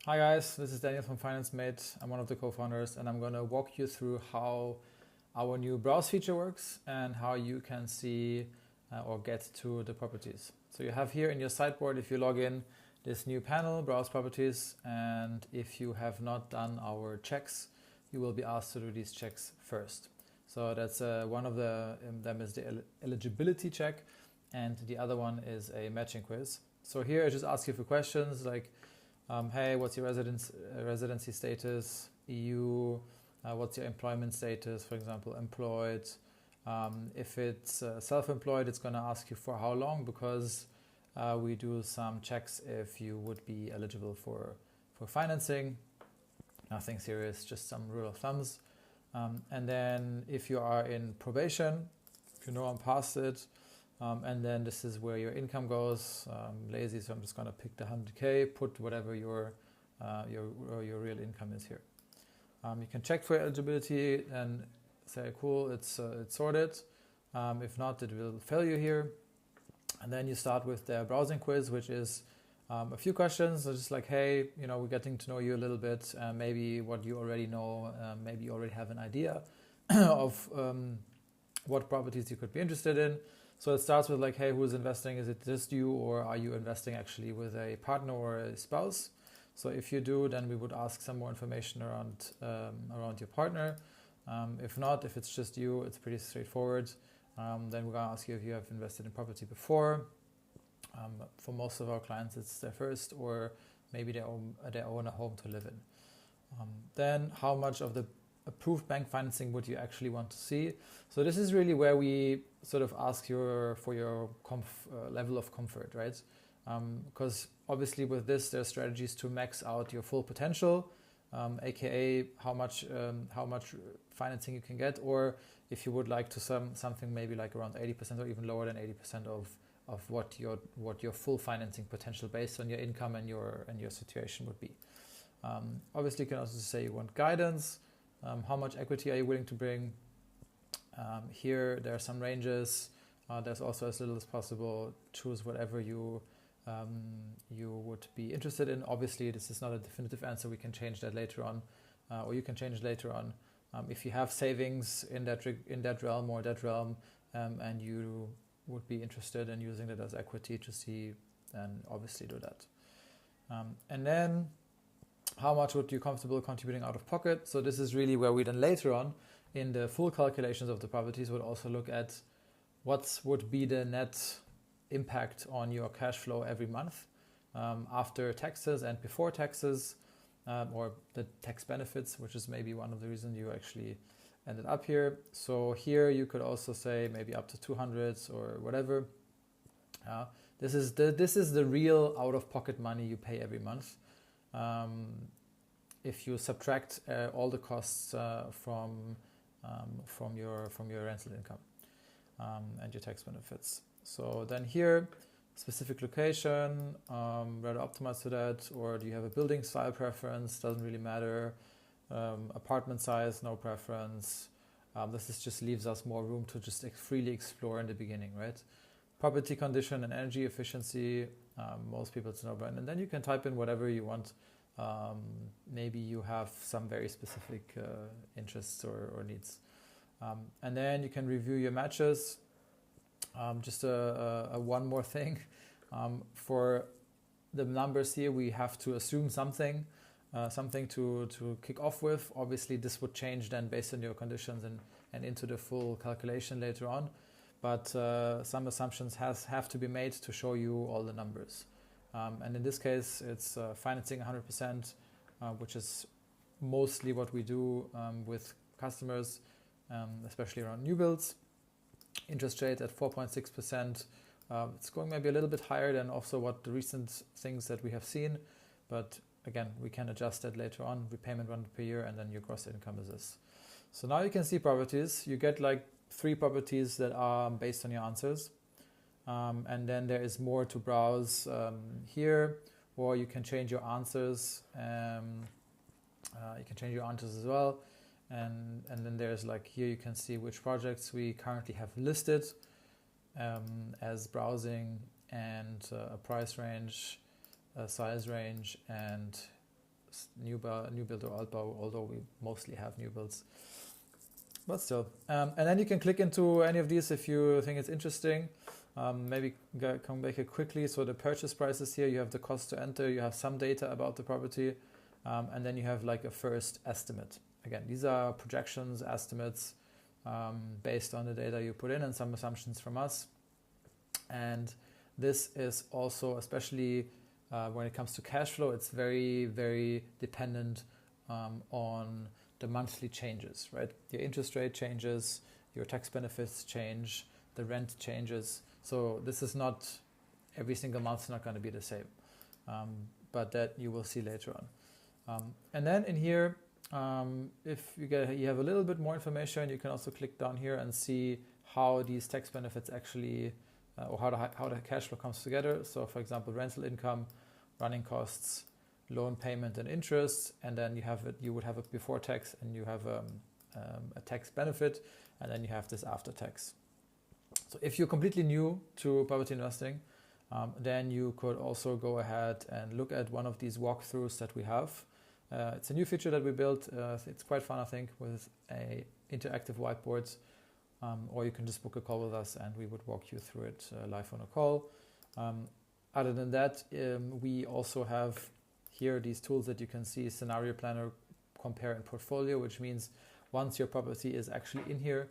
Hi guys, this is Daniel from Financemate. I'm one of the co-founders and I'm going to walk you through how our new browse feature works and how you can see or get to the properties. So you have here in your sideboard, if you log in, this new panel, Browse Properties, and if you have not done our checks, you will be asked to do these checks first. So that's one of them is the eligibility check, and the other one is a matching quiz. So here I just ask you for questions like, hey, what's your residency status? EU, what's your employment status? For example, employed. If it's self-employed, it's going to ask you for how long, because we do some checks if you would be eligible for financing. Nothing serious, just some rule of thumbs. And then if you are in probation, if you know I'm past it, and then this is where your income goes. Lazy, so I'm just going to pick the 100K, put whatever your real income is here. You can check for eligibility and say, cool, it's sorted. If not, it will fail you here. And then you start with the browsing quiz, which is a few questions. So just like, hey, we're getting to know you a little bit. Maybe what you already know. Maybe you already have an idea of what properties you could be interested in. So it starts with like, hey, who's investing? Is it just you, or are you investing actually with a partner or a spouse? So if you do, then we would ask some more information around your partner. If not, if it's just you, it's pretty straightforward. Then we're going to ask you if you have invested in property before. For most of our clients, it's their first, or maybe they own a home to live in. Then how much of the approved bank financing would you actually want to see? So this is really where we sort of ask for your level of comfort, right? Because obviously with this, there are strategies to max out your full potential, aka how much financing you can get, or if you would like to something maybe like around 80% or even lower than 80% of what your full financing potential based on your income and your situation would be. Obviously, you can also say you want guidance. How much equity are you willing to bring? Here, there are some ranges. There's also as little as possible. Choose whatever you would be interested in. Obviously, this is not a definitive answer. We can change that later on, or you can change it later on. If you have savings in that realm, and you would be interested in using that as equity to see, then obviously do that. And then, how much would you comfortable contributing out of pocket? So this is really where we then later on in the full calculations of the properties would also look at what would be the net impact on your cash flow every month after taxes and before taxes, or the tax benefits, which is maybe one of the reasons you actually ended up here. So here you could also say maybe up to 200 or whatever. This is the real out-of-pocket money you pay every month. If you subtract all the costs from your rental income and your tax benefits. So then here, specific location, rather optimize to that, or do you have a building style preference? Doesn't really matter. Apartment size, no preference. This just leaves us more room to just freely explore in the beginning, right? Property condition and energy efficiency, most people it's no brainer. And then you can type in whatever you want. Maybe you have some very specific interests or needs. And then you can review your matches. Just a one more thing. For the numbers here, we have to assume something to kick off with. Obviously, this would change then based on your conditions and into the full calculation later on. But some assumptions have to be made to show you all the numbers. And in this case, it's financing 100%, which is mostly what we do with customers, especially around new builds. Interest rate at 4.6%. It's going maybe a little bit higher than also what the recent things that we have seen. But again, we can adjust that later on. Repayment run per year, and then your gross income is this. So now you can see properties. You get like 3 properties that are based on your answers. And then there is more to browse here, or you can change your answers. You can change your answers as well. And then there's like here you can see which projects we currently have listed as browsing, and a price range, a size range, and new build or altbau, although we mostly have new builds. But still. And then you can click into any of these if you think it's interesting. Maybe come back here quickly. So the purchase prices here, you have the cost to enter, you have some data about the property, and then you have like a first estimate. Again, these are projections, estimates, based on the data you put in and some assumptions from us. And this is also, especially when it comes to cash flow, it's very, very dependent on the monthly changes, right? Your interest rate changes, your tax benefits change, the rent changes. So this is not, every single month is not going to be the same, but that you will see later on. And then in here, if you have a little bit more information, you can also click down here and see how these tax benefits actually, or how the cash flow comes together. So for example, rental income, running costs, loan payment and interest, and then you would have it before tax, and you have a tax benefit, and then you have this after tax. So if you're completely new to property investing, then you could also go ahead and look at one of these walkthroughs that we have. It's a new feature that we built. It's quite fun, I think, with a interactive whiteboards, or you can just book a call with us and we would walk you through it live on a call. Other than that, we also have here these tools that you can see: Scenario Planner, Compare, and Portfolio, which means once your property is actually in here,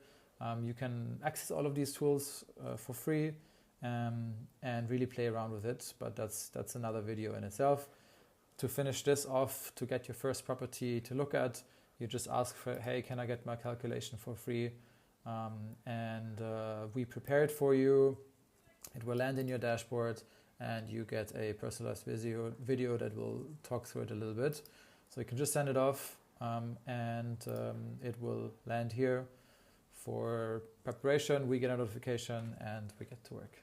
you can access all of these tools for free and really play around with it. But that's another video in itself. To finish this off, to get your first property to look at, you just ask for, hey, can I get my calculation for free? And we prepare it for you. It will land in your dashboard, and you get a personalized video that will talk through it a little bit. So you can just send it off, and it will land here for preparation. We get a notification and we get to work.